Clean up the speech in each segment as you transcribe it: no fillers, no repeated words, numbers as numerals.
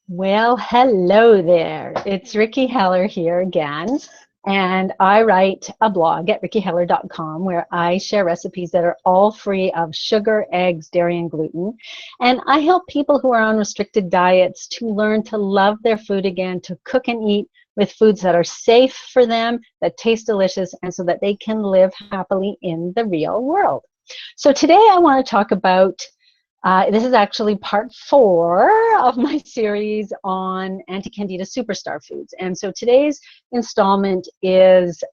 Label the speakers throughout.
Speaker 1: Well, hello there. It's Rikki Heller here again, and I write a blog at rikkiheller.com where I share recipes that are all free of sugar, eggs, dairy, and gluten. And I help people who are on restricted diets to learn to love their food again, to cook and eat with foods that are safe for them, that taste delicious, and so that they can live happily in the real world. So today I want to talk about this is actually part 4 of my series on Anti-Candida superstar foods. And so today's installment is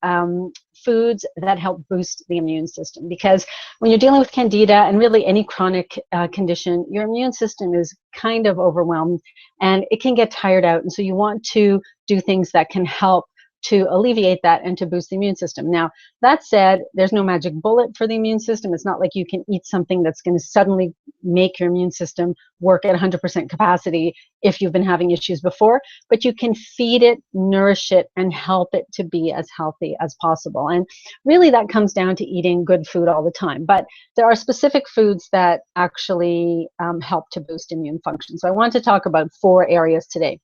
Speaker 1: foods that help boost the immune system. Because when you're dealing with Candida and really any chronic condition, your immune system is kind of overwhelmed and it can get tired out. And so you want to do things that can help to alleviate that and to boost the immune system. Now, that said, there's no magic bullet for the immune system. It's not like you can eat something that's going to suddenly make your immune system work at 100% capacity if you've been having issues before, but you can feed it, nourish it, and help it to be as healthy as possible. And really that comes down to eating good food all the time. But there are specific foods that actually help to boost immune function. So I want to talk about 4 areas today.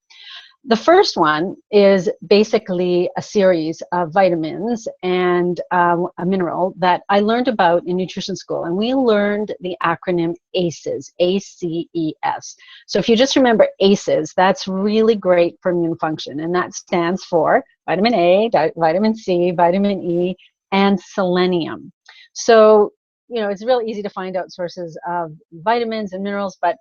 Speaker 1: The first one is basically a series of vitamins and a mineral that I learned about in nutrition school. And we learned the acronym ACEs, A-C-E-S. So if you just remember ACEs, that's really great for immune function. And that stands for vitamin A, vitamin C, vitamin E, and selenium. So, you know, it's really easy to find out sources of vitamins and minerals, but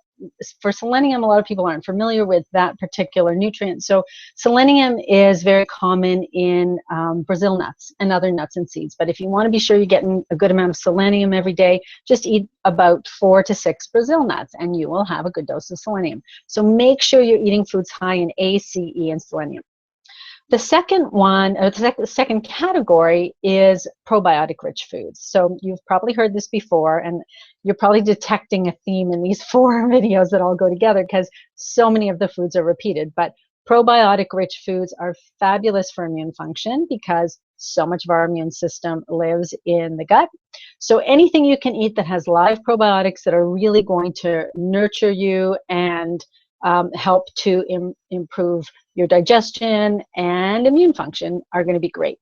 Speaker 1: for selenium, a lot of people aren't familiar with that particular nutrient. So selenium is very common in Brazil nuts and other nuts and seeds. But if you want to be sure you're getting a good amount of selenium every day, just eat about 4 to 6 Brazil nuts and you will have a good dose of selenium. So make sure you're eating foods high in A, C, E, and selenium. The second one, or the second category is probiotic-rich foods. So you've probably heard this before, and you're probably detecting a theme in these 4 videos that all go together because so many of the foods are repeated. But probiotic-rich foods are fabulous for immune function because so much of our immune system lives in the gut. So anything you can eat that has live probiotics that are really going to nurture you and help to improve your digestion and immune function are going to be great.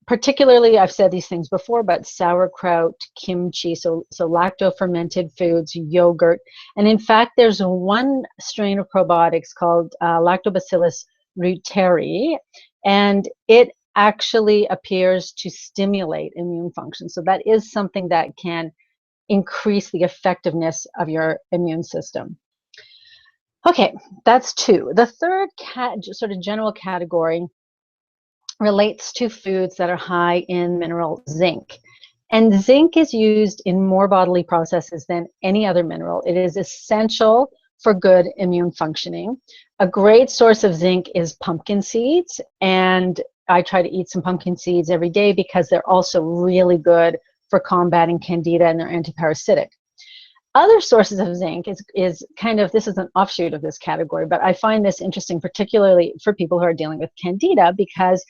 Speaker 1: Particularly, I've said these things before, but sauerkraut, kimchi, so lacto-fermented foods, yogurt. And in fact, there's one strain of probiotics called Lactobacillus reuteri, and it actually appears to stimulate immune function. So that is something that can increase the effectiveness of your immune system. Okay, that's 2. The third sort of general category relates to foods that are high in mineral zinc. And zinc is used in more bodily processes than any other mineral. It is essential for good immune functioning. A great source of zinc is pumpkin seeds, and I try to eat some pumpkin seeds every day because they're also really good for combating Candida and they're antiparasitic. Other sources of zinc is kind of, this is an offshoot of this category, but I find this interesting, particularly for people who are dealing with Candida, because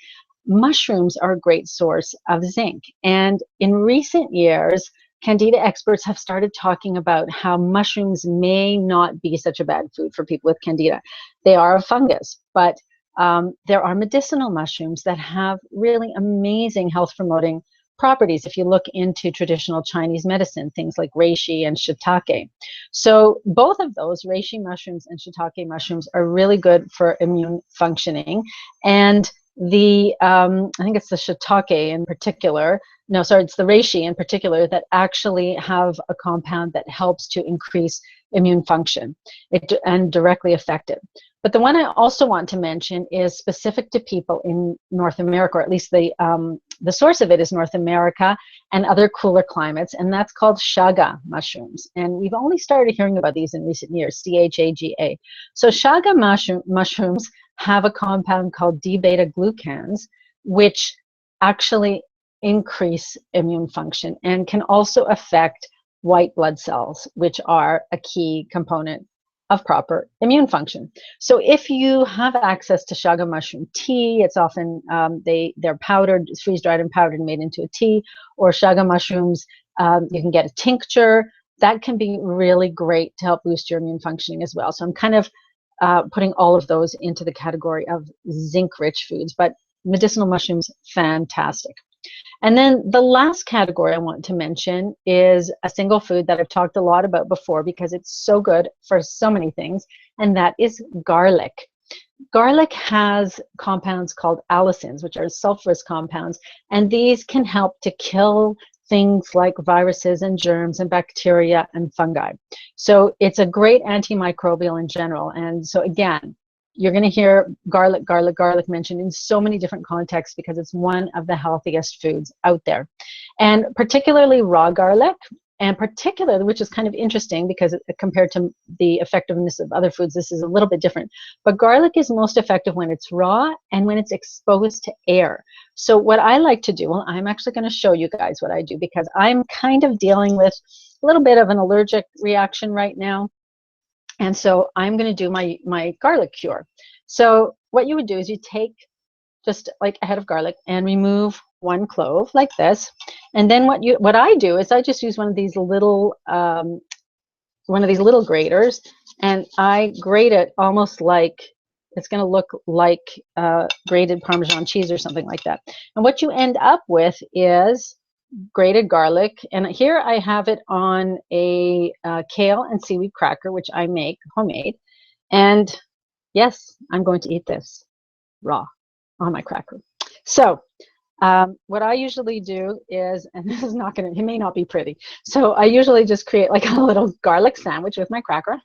Speaker 1: mushrooms are a great source of zinc. And in recent years, Candida experts have started talking about how mushrooms may not be such a bad food for people with Candida. They are a fungus, but there are medicinal mushrooms that have really amazing health-promoting properties if you look into traditional Chinese medicine, things like reishi and shiitake. So both of those, reishi mushrooms and shiitake mushrooms, are really good for immune functioning. And the, I think it's the shiitake in particular, no, sorry, it's the reishi in particular that actually have a compound that helps to increase immune function and directly affect it. But the one I also want to mention is specific to people in North America, or at least the source of it is North America and other cooler climates, and that's called chaga mushrooms. And we've only started hearing about these in recent years, C-H-A-G-A. So chaga mushrooms have a compound called D-beta-glucans, which actually increase immune function and can also affect white blood cells, which are a key component of proper immune function. So if you have access to chaga mushroom tea, it's often, they're powdered, freeze-dried and powdered and made into a tea, or chaga mushrooms, you can get a tincture. That can be really great to help boost your immune functioning as well. So I'm kind of putting all of those into the category of zinc-rich foods. But medicinal mushrooms, fantastic. And then the last category I want to mention is a single food that I've talked a lot about before because it's so good for so many things, and that is garlic. Garlic has compounds called allicins, which are sulfurous compounds, and these can help to kill things like viruses and germs and bacteria and fungi. So it's a great antimicrobial in general. And so again, you're going to hear garlic, garlic, garlic mentioned in so many different contexts because it's one of the healthiest foods out there. And particularly raw garlic, and particularly, which is kind of interesting because compared to the effectiveness of other foods, this is a little bit different. But garlic is most effective when it's raw and when it's exposed to air. So what I like to do, well, I'm actually going to show you guys what I do because I'm kind of dealing with a little bit of an allergic reaction right now. And so I'm going to do my garlic cure. So what you would do is you take just like a head of garlic and remove one clove like this. And then what I do is I just use one of these little graters, and I grate it almost like it's going to look like grated Parmesan cheese or something like that. And what you end up with is grated garlic, and here I have it on a kale and seaweed cracker, which I make homemade. And yes, I'm going to eat this raw on my cracker. So what I usually do is, and this is not going to, it may not be pretty, so I usually just create like a little garlic sandwich with my cracker,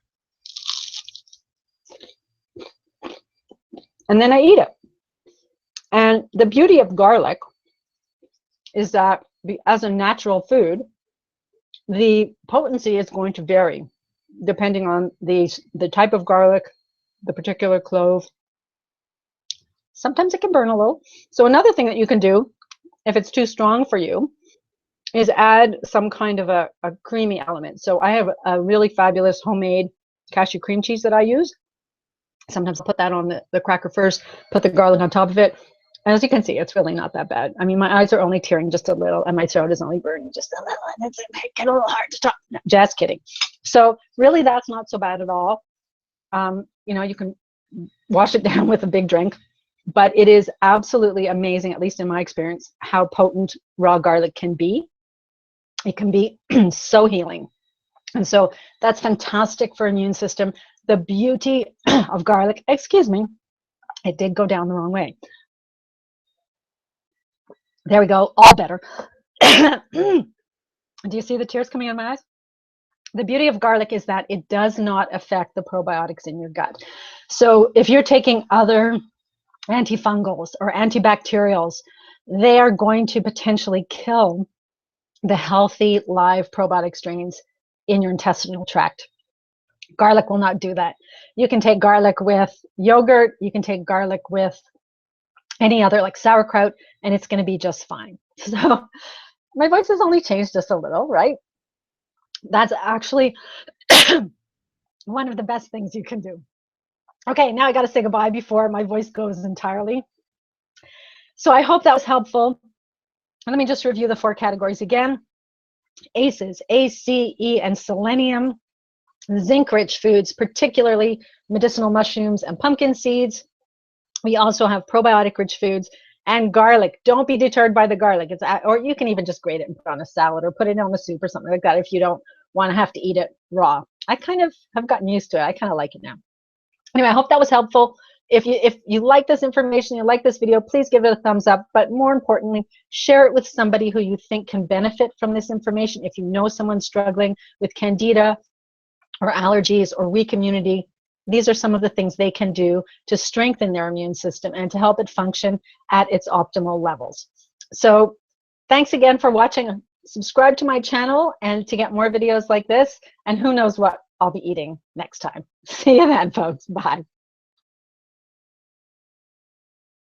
Speaker 1: and then I eat it. And the beauty of garlic is that as a natural food, the potency is going to vary depending on the type of garlic, the particular clove. Sometimes it can burn a little. So another thing that you can do, if it's too strong for you, is add some kind of a creamy element. So I have a really fabulous homemade cashew cream cheese that I use. Sometimes I'll put that on the cracker first, put the garlic on top of it. And as you can see, it's really not that bad. I mean, my eyes are only tearing just a little, and my throat is only burning just a little, and it's making it a little hard to talk. No, just kidding. So really, that's not so bad at all. You know, you can wash it down with a big drink, but it is absolutely amazing, at least in my experience, how potent raw garlic can be. It can be so healing. And so that's fantastic for immune system. The beauty of garlic, excuse me, it did go down the wrong way. There we go, all better. Do you see the tears coming out of my eyes? The beauty of garlic is that it does not affect the probiotics in your gut. So if you're taking other antifungals or antibacterials, they are going to potentially kill the healthy live probiotic strains in your intestinal tract. Garlic will not do that. You can take garlic with yogurt, you can take garlic with any other like sauerkraut, and it's going to be just fine. So my voice has only changed just a little, right? That's actually one of the best things you can do. Okay, now I got to say goodbye before my voice goes entirely. So I hope that was helpful. Let me just review the 4 categories again. ACEs, A, C, E, and selenium. Zinc-rich foods, particularly medicinal mushrooms and pumpkin seeds. We also have probiotic-rich foods and garlic. Don't be deterred by the garlic. Or you can even just grate it and put it on a salad or put it on a soup or something like that if you don't want to have to eat it raw. I kind of have gotten used to it. I kind of like it now. Anyway, I hope that was helpful. If you like this information, you like this video, please give it a thumbs up. But more importantly, share it with somebody who you think can benefit from this information. If you know someone struggling with candida or allergies or weak immunity, these are some of the things they can do to strengthen their immune system and to help it function at its optimal levels. So thanks again for watching. Subscribe to my channel and to get more videos like this, and who knows what I'll be eating next time. See you then, folks. Bye.